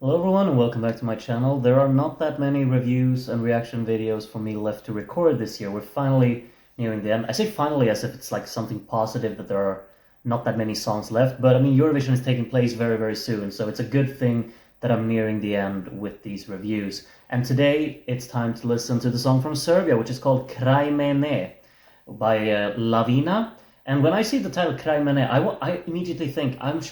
Hello everyone and welcome back to my channel. There are not that many reviews and reaction videos for me left to record this year. We're finally nearing the end. I say finally as if it's like something positive that there are not that many songs left, but I mean Eurovision is taking place very, very soon, so it's a good thing that I'm nearing the end with these reviews. And today it's time to listen to the song from Serbia, which is called Kraj Mene by Lavina. And when I see the title Kraj Mene, I immediately think I'm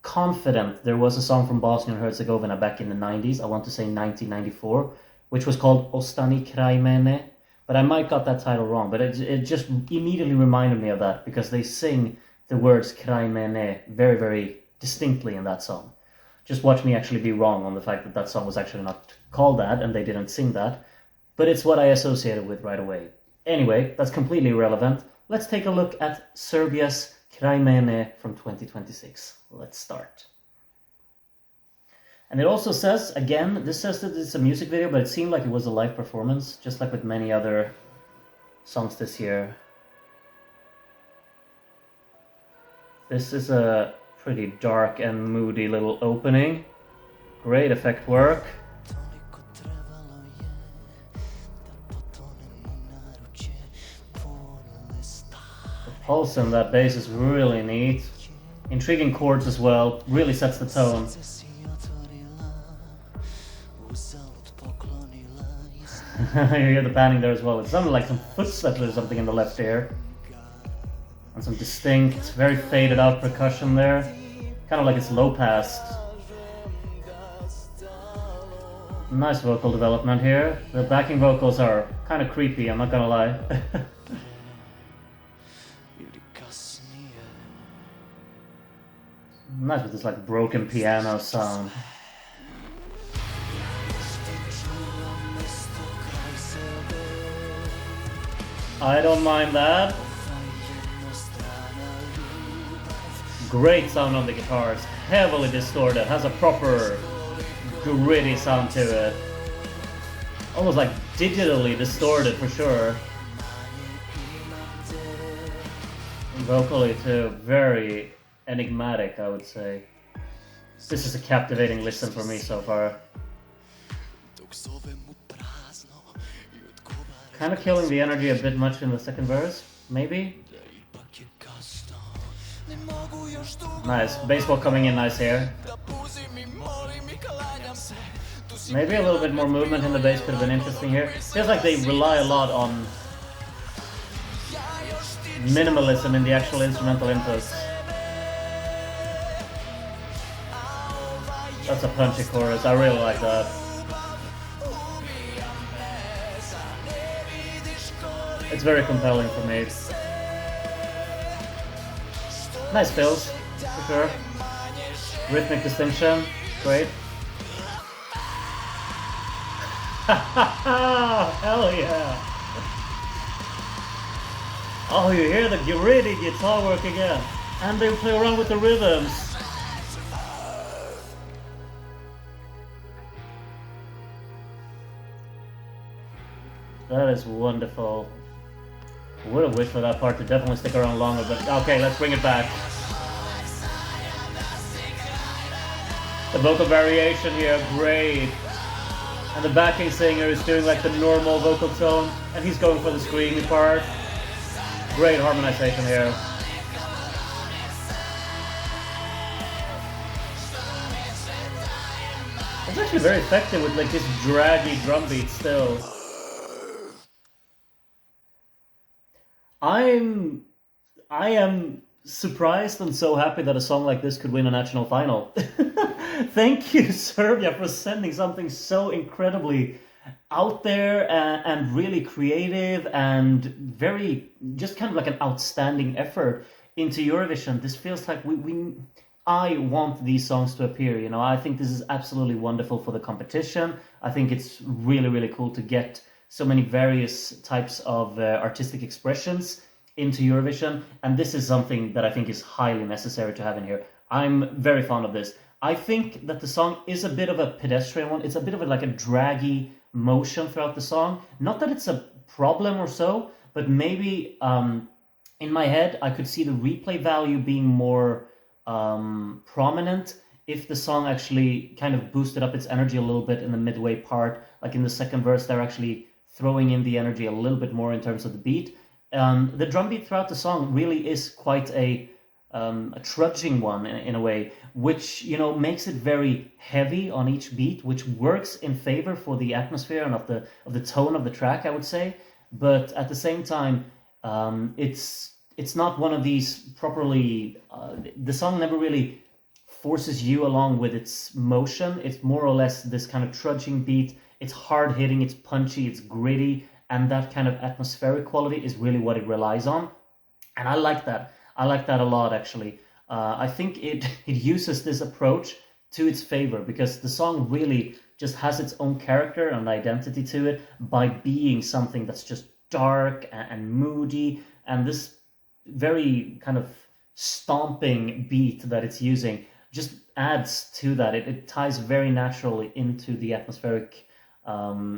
confident there was a song from Bosnia and Herzegovina back in the 90s, I want to say 1994, which was called Ostani Kraj Mene, but I might got that title wrong, but it just immediately reminded me of that, because they sing the words Kraj Mene very, very distinctly in that song. Just watch me actually be wrong on the fact that that song was actually not called that, and they didn't sing that, but it's what I associated with right away. Anyway, that's completely irrelevant. Let's take a look at Serbia's Kraj Mene from 2026. Let's start. And it also says, again, this says that it's a music video, but it seemed like it was a live performance, just like with many other songs this year. This is a pretty dark and moody little opening. Great effect work. The pulse in that bass is really neat. Intriguing chords as well, really sets the tone. You hear the panning there as well. It sounded like some footsteps or something in the left ear. And some distinct, very faded out percussion there. Kind of like it's low passed. Nice vocal development here. The backing vocals are kind of creepy, I'm not gonna lie. Nice with this like broken piano sound. I don't mind that. Great sound on the guitars, heavily distorted, has a proper gritty sound to it. Almost like digitally distorted for sure. And vocally too, very enigmatic, I would say. This is a captivating listen for me so far. Kind of killing the energy a bit much in the second verse, maybe? Nice, baseball coming in nice here. Maybe a little bit more movement in the bass could have been interesting here. Feels like they rely a lot on minimalism in the actual instrumental inputs. That's a punchy chorus, I really like that. It's very compelling for me. Nice fills, for sure. Rhythmic distinction, great. Hell yeah! Oh, you hear the gritty guitar work again. And they play around with the rhythms. That is wonderful. Would have wished for that part to definitely stick around longer, but okay, let's bring it back. The vocal variation here, great. And the backing singer is doing like the normal vocal tone, and he's going for the screamy part. Great harmonization here. It's actually very effective with like this draggy drum beat still. I am surprised and so happy that a song like this could win a national final. Thank you, Serbia, for sending something so incredibly out there and really creative and very, just kind of like an outstanding effort into Eurovision. This feels like I want these songs to appear, you know. I think this is absolutely wonderful for the competition. I think it's really, really cool to get so many various types of artistic expressions into Eurovision, and this is something that I think is highly necessary to have in here. I'm very fond of this. I think that the song is a bit of a pedestrian one. It's a bit of like a draggy motion throughout the song. Not that it's a problem or so, but maybe in my head I could see the replay value being more prominent if the song actually kind of boosted up its energy a little bit in the midway part, like in the second verse, they're actually throwing in the energy a little bit more in terms of the beat. The drum beat throughout the song really is quite a trudging one in a way, which, you know, makes it very heavy on each beat, which works in favor for the atmosphere and of the tone of the track, I would say. But at the same time, it's not one of these properly. The song never really forces you along with its motion. It's more or less this kind of trudging beat. It's hard hitting, it's punchy, it's gritty, and that kind of atmospheric quality is really what it relies on. And I like that. I like that a lot, actually. I think it uses this approach to its favor, because the song really just has its own character and identity to it by being something that's just dark and moody, and this very kind of stomping beat that it's using just adds to that. It ties very naturally into the atmospheric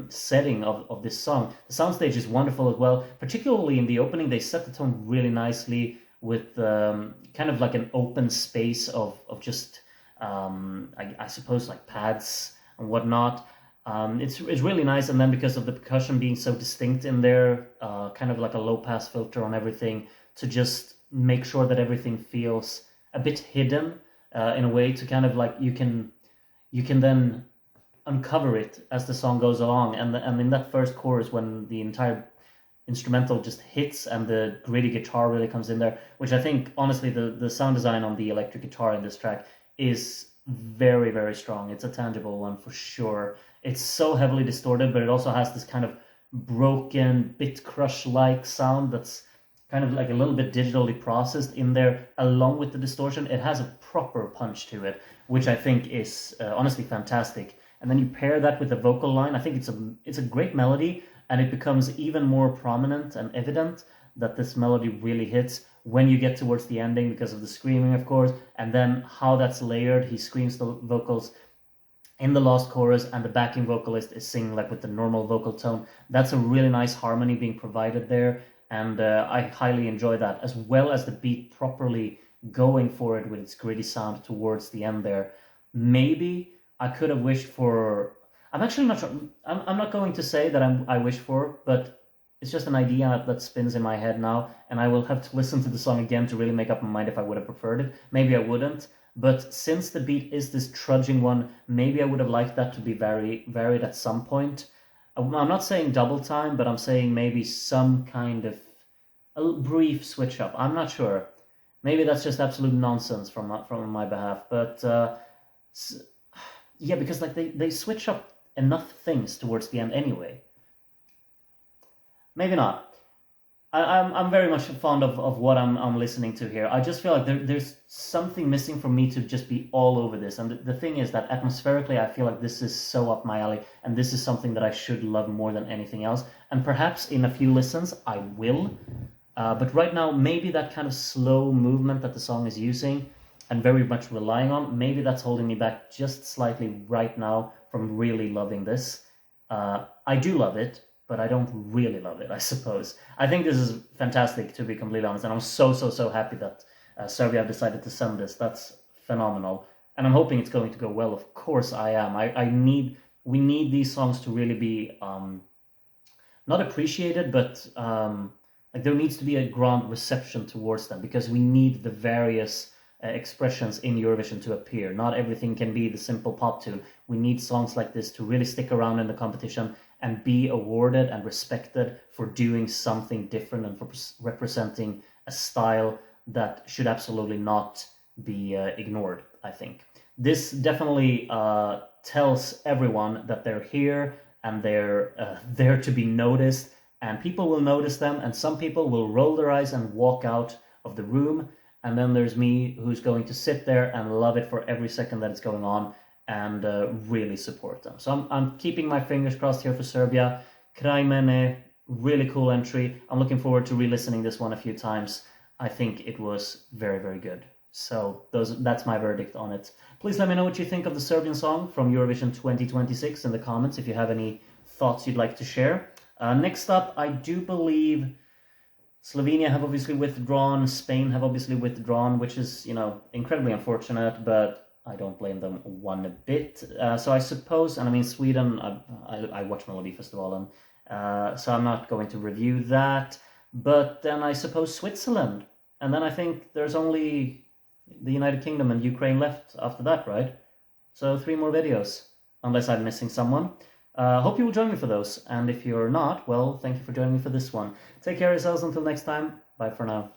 setting of this song. The soundstage is wonderful as well, particularly in the opening. They set the tone really nicely with kind of like an open space of just I suppose like pads and whatnot. It's really nice, and then because of the percussion being so distinct in there, kind of like a low pass filter on everything to just make sure that everything feels a bit hidden in a way, to kind of like you can then uncover it as the song goes along. And in that first chorus, when the entire instrumental just hits and the gritty guitar really comes in there, which I think honestly the sound design on the electric guitar in this track is very, very strong. It's a tangible one for sure. It's so heavily distorted, but it also has this kind of broken bit crush like sound that's kind of like a little bit digitally processed in there along with the distortion. It has a proper punch to it, which I think is honestly fantastic. And then you pair that with the vocal line. I think it's a great melody, and it becomes even more prominent and evident that this melody really hits when you get towards the ending, because of the screaming, of course, and then how that's layered. He screams the vocals in the last chorus, and the backing vocalist is singing like with the normal vocal tone. That's a really nice harmony being provided there, and I highly enjoy that, as well as the beat properly going for it with its gritty sound towards the end there. Maybe I could have wished for... I'm actually not sure. I'm not going to say that I wish for, but it's just an idea that spins in my head now, and I will have to listen to the song again to really make up my mind if I would have preferred it. Maybe I wouldn't, but since the beat is this trudging one, maybe I would have liked that to be varied at some point. I'm not saying double time, but I'm saying maybe some kind of a brief switch up. I'm not sure. Maybe that's just absolute nonsense from my behalf, but yeah, because like they switch up enough things towards the end anyway. Maybe not. I'm very much fond of what I'm listening to here. I just feel like there's something missing for me to just be all over this. And the thing is that atmospherically, I feel like this is so up my alley, and this is something that I should love more than anything else. And perhaps in a few listens, I will. But right now, maybe that kind of slow movement that the song is using and very much relying on, maybe that's holding me back just slightly right now from really loving this. I do love it, but I don't really love it, I suppose. I think this is fantastic, to be completely honest, and I'm so happy that Serbia have decided to send this. That's phenomenal, and I'm hoping it's going to go well. Of course I am. We need these songs to really be not appreciated, but like there needs to be a grand reception towards them, because we need the various expressions in Eurovision to appear. Not everything can be the simple pop tune. We need songs like this to really stick around in the competition and be awarded and respected for doing something different and for representing a style that should absolutely not be ignored, I think. This definitely tells everyone that they're here and they're there to be noticed, and people will notice them, and some people will roll their eyes and walk out of the room, and then there's me, who's going to sit there and love it for every second that it's going on, and really support them. So I'm keeping my fingers crossed here for Serbia. Kraj Mene, really cool entry. I'm looking forward to re-listening this one a few times. I think it was very good. So that's my verdict on it. Please let me know what you think of the Serbian song from Eurovision 2026 in the comments if you have any thoughts you'd like to share. Next up, I do believe Slovenia have obviously withdrawn, Spain have obviously withdrawn, which is, incredibly unfortunate, but I don't blame them one bit. So I suppose, and I mean, Sweden, I watch Melodifestivalen, so I'm not going to review that. But then I suppose Switzerland. And then I think there's only the United Kingdom and Ukraine left after that, right? So 3 more videos, unless I'm missing someone. Hope you will join me for those. And if you're not, well, thank you for joining me for this one. Take care of yourselves until next time. Bye for now.